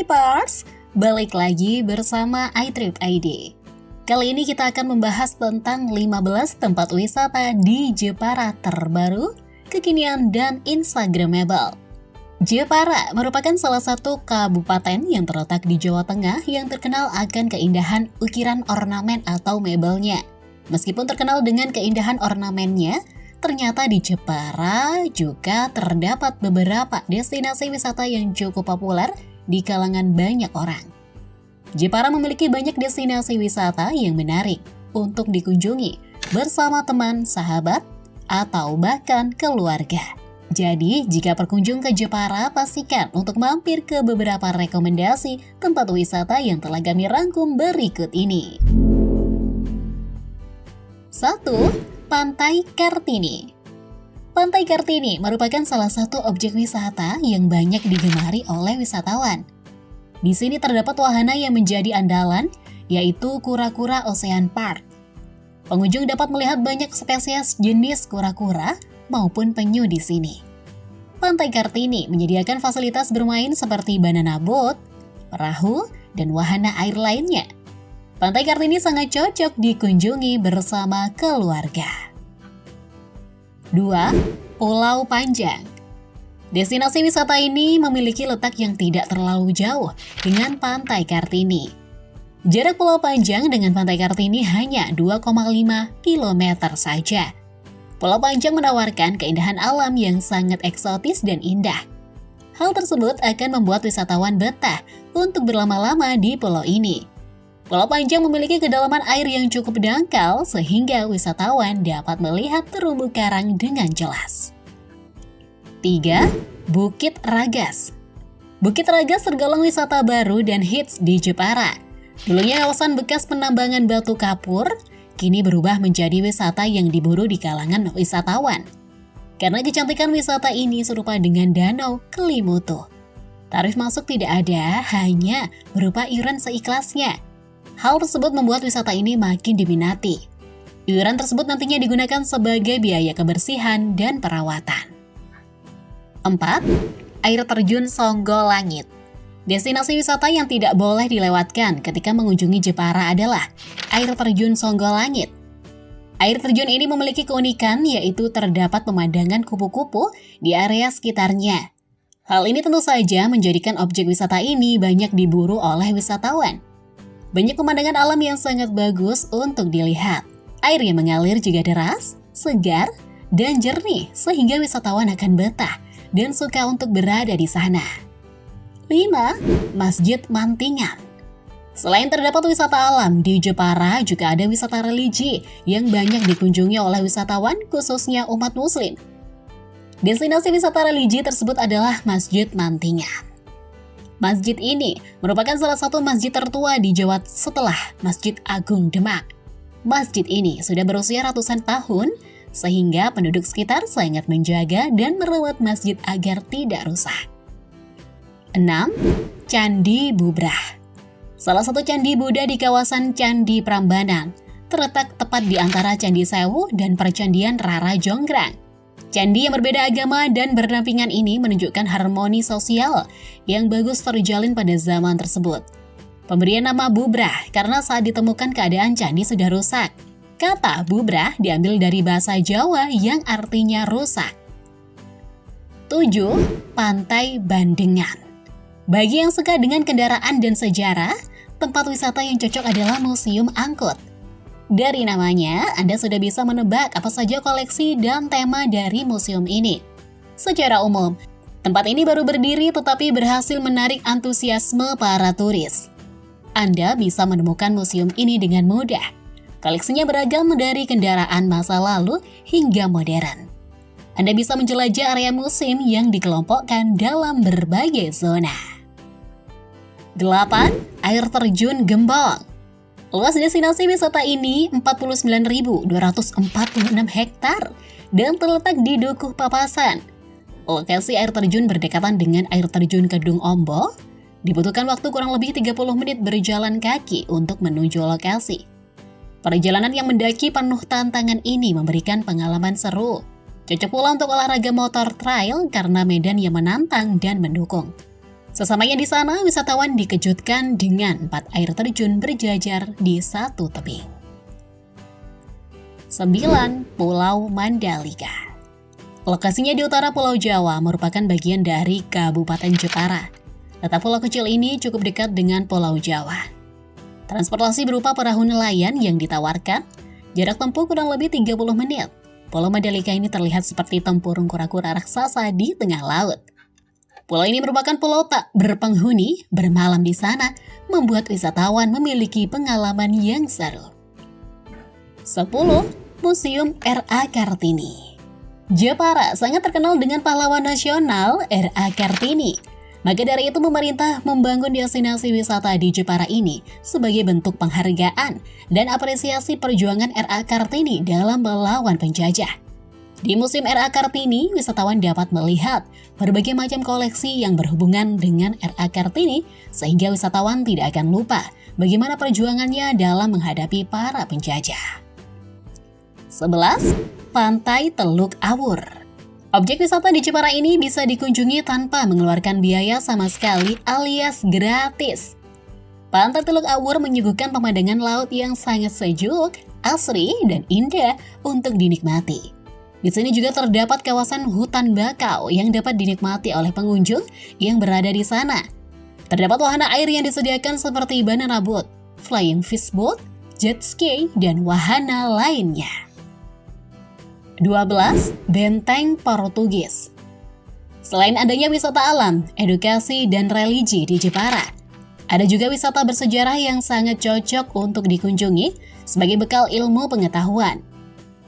Tripers, balik lagi bersama iTrip ID. Kali ini kita akan membahas tentang 15 tempat wisata di Jepara terbaru, kekinian, dan instagramable. Jepara merupakan salah satu kabupaten yang terletak di Jawa Tengah yang terkenal akan keindahan ukiran ornamen atau mebelnya. Meskipun terkenal dengan keindahan ornamennya, ternyata di Jepara juga terdapat beberapa destinasi wisata yang cukup populer di kalangan banyak orang. Jepara memiliki banyak destinasi wisata yang menarik untuk dikunjungi bersama teman, sahabat, atau bahkan keluarga. Jadi, jika berkunjung ke Jepara, pastikan untuk mampir ke beberapa rekomendasi tempat wisata yang telah kami rangkum berikut ini. 1. Pantai Kartini. Pantai Kartini merupakan salah satu objek wisata yang banyak digemari oleh wisatawan. Di sini terdapat wahana yang menjadi andalan, yaitu kura-kura Ocean Park. Pengunjung dapat melihat banyak spesies jenis kura-kura maupun penyu di sini. Pantai Kartini menyediakan fasilitas bermain seperti banana boat, perahu, dan wahana air lainnya. Pantai Kartini sangat cocok dikunjungi bersama keluarga. 2. Pulau Panjang. Destinasi wisata ini memiliki letak yang tidak terlalu jauh dengan Pantai Kartini. Jarak Pulau Panjang dengan Pantai Kartini hanya 2,5 km saja. Pulau Panjang menawarkan keindahan alam yang sangat eksotis dan indah. Hal tersebut akan membuat wisatawan betah untuk berlama-lama di pulau ini. Pulau Panjang memiliki kedalaman air yang cukup dangkal sehingga wisatawan dapat melihat terumbu karang dengan jelas. 3. Bukit Ragas. Bukit Ragas tergolong wisata baru dan hits di Jepara. Dulunya kawasan bekas penambangan batu kapur, kini berubah menjadi wisata yang diburu di kalangan wisatawan. Karena kecantikan wisata ini serupa dengan Danau Kelimutu. Tarif masuk tidak ada, hanya berupa iuran seikhlasnya. Hal tersebut membuat wisata ini makin diminati. Iuran tersebut nantinya digunakan sebagai biaya kebersihan dan perawatan. 4. Air terjun Songgolangit. Destinasi wisata yang tidak boleh dilewatkan ketika mengunjungi Jepara adalah air terjun Songgolangit. Air terjun ini memiliki keunikan yaitu terdapat pemandangan kupu-kupu di area sekitarnya. Hal ini tentu saja menjadikan objek wisata ini banyak diburu oleh wisatawan. Banyak pemandangan alam yang sangat bagus untuk dilihat. Air yang mengalir juga deras, segar, dan jernih sehingga wisatawan akan betah dan suka untuk berada di sana. 5. Masjid Mantingan. Selain terdapat wisata alam, di Jepara juga ada wisata religi yang banyak dikunjungi oleh wisatawan khususnya umat muslim. Destinasi wisata religi tersebut adalah Masjid Mantingan. Masjid ini merupakan salah satu masjid tertua di Jawa setelah Masjid Agung Demak. Masjid ini sudah berusia ratusan tahun, sehingga penduduk sekitar sangat menjaga dan merawat masjid agar tidak rusak. 6. Candi Bubrah. Salah satu candi Buddha di kawasan Candi Prambanan, terletak tepat di antara Candi Sewu dan Percandian Rara Jonggrang. Candi yang berbeda agama dan berdampingan ini menunjukkan harmoni sosial yang bagus terjalin pada zaman tersebut. Pemberian nama Bubrah karena saat ditemukan keadaan candi sudah rusak. Kata Bubrah diambil dari bahasa Jawa yang artinya rusak. 7. Pantai Bandengan. Bagi yang suka dengan kendaraan dan sejarah, tempat wisata yang cocok adalah Museum Angkut. Dari namanya, Anda sudah bisa menebak apa saja koleksi dan tema dari museum ini. Secara umum, tempat ini baru berdiri tetapi berhasil menarik antusiasme para turis. Anda bisa menemukan museum ini dengan mudah. Koleksinya beragam dari kendaraan masa lalu hingga modern. Anda bisa menjelajah area museum yang dikelompokkan dalam berbagai zona. 8. Air terjun Gembong. Luas destinasi wisata ini 49.246 hektar dan terletak di Dukuh Papasan. Lokasi air terjun berdekatan dengan air terjun Kedung Ombo. Dibutuhkan waktu kurang lebih 30 menit berjalan kaki untuk menuju lokasi. Perjalanan yang mendaki penuh tantangan ini memberikan pengalaman seru. Cocok pula untuk olahraga motor trail karena medan yang menantang dan mendukung. Sesamanya di sana, wisatawan dikejutkan dengan 4 air terjun berjajar di satu tebing. 9. Pulau Mandalika. Lokasinya di utara Pulau Jawa merupakan bagian dari Kabupaten Jepara. Letak pulau kecil ini cukup dekat dengan Pulau Jawa. Transportasi berupa perahu nelayan yang ditawarkan, jarak tempuh kurang lebih 30 menit. Pulau Mandalika ini terlihat seperti tempurung kura-kura raksasa di tengah laut. Pulau ini merupakan pulau tak berpenghuni, bermalam di sana membuat wisatawan memiliki pengalaman yang seru. 10. Museum R.A. Kartini. Jepara sangat terkenal dengan pahlawan nasional R.A. Kartini. Maka dari itu pemerintah membangun destinasi wisata di Jepara ini sebagai bentuk penghargaan dan apresiasi perjuangan R.A. Kartini dalam melawan penjajah. Di Museum R.A. Kartini, wisatawan dapat melihat berbagai macam koleksi yang berhubungan dengan R.A. Kartini sehingga wisatawan tidak akan lupa bagaimana perjuangannya dalam menghadapi para penjajah. 11. Pantai Teluk Awur. Objek wisata di Jepara ini bisa dikunjungi tanpa mengeluarkan biaya sama sekali alias gratis. Pantai Teluk Awur menyuguhkan pemandangan laut yang sangat sejuk, asri, dan indah untuk dinikmati. Di sini juga terdapat kawasan hutan bakau yang dapat dinikmati oleh pengunjung yang berada di sana. Terdapat wahana air yang disediakan seperti banana boat, flying fish boat, jet ski, dan wahana lainnya. 12. Benteng Portugis. Selain adanya wisata alam, edukasi, dan religi di Jepara, ada juga wisata bersejarah yang sangat cocok untuk dikunjungi sebagai bekal ilmu pengetahuan.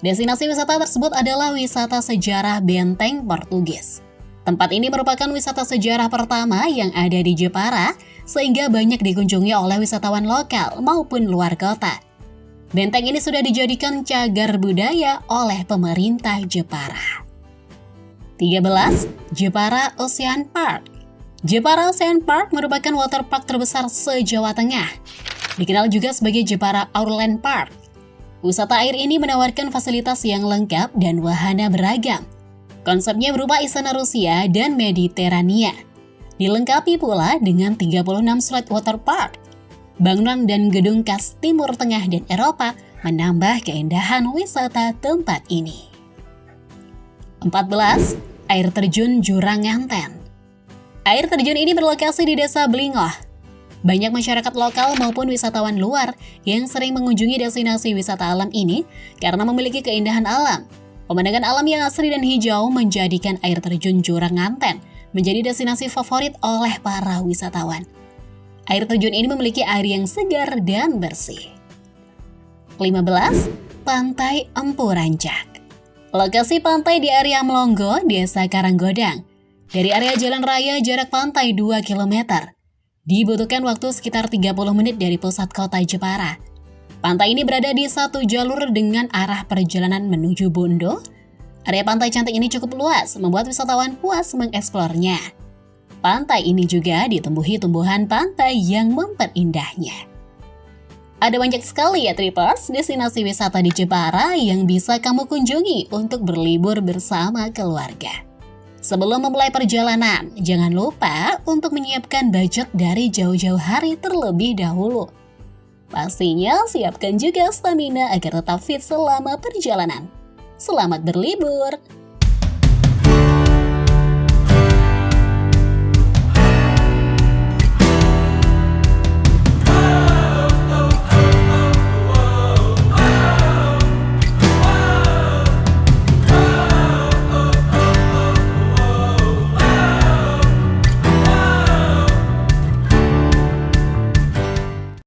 Destinasi wisata tersebut adalah wisata sejarah Benteng Portugis. Tempat ini merupakan wisata sejarah pertama yang ada di Jepara, sehingga banyak dikunjungi oleh wisatawan lokal maupun luar kota. Benteng ini sudah dijadikan cagar budaya oleh pemerintah Jepara. 13. Jepara Ocean Park. Jepara Ocean Park merupakan waterpark terbesar se-Jawa Tengah. Dikenal juga sebagai Jepara Outland Park. Wisata air ini menawarkan fasilitas yang lengkap dan wahana beragam. Konsepnya berupa istana Rusia dan Mediterania. Dilengkapi pula dengan 36 slide waterpark. Bangunan dan gedung khas Timur Tengah dan Eropa menambah keindahan wisata tempat ini. 14. Air terjun Jurang Nganten. Air terjun ini berlokasi di Desa Blingoh. Banyak masyarakat lokal maupun wisatawan luar yang sering mengunjungi destinasi wisata alam ini karena memiliki keindahan alam. Pemandangan alam yang asri dan hijau menjadikan air terjun Jurang Nganten menjadi destinasi favorit oleh para wisatawan. Air terjun ini memiliki air yang segar dan bersih. 15. Pantai Empu Rancak. Lokasi pantai di area Melonggo, Desa Karanggodang. Dari area jalan raya jarak pantai 2 km. Dibutuhkan waktu sekitar 30 menit dari pusat kota Jepara. Pantai ini berada di satu jalur dengan arah perjalanan menuju Bondo. Area pantai cantik ini cukup luas, membuat wisatawan puas mengeksplornya. Pantai ini juga ditumbuhi tumbuhan pantai yang memperindahnya. Ada banyak sekali ya Trippers, destinasi wisata di Jepara yang bisa kamu kunjungi untuk berlibur bersama keluarga. Sebelum memulai perjalanan, jangan lupa untuk menyiapkan budget dari jauh-jauh hari terlebih dahulu. Pastinya siapkan juga stamina agar tetap fit selama perjalanan. Selamat berlibur!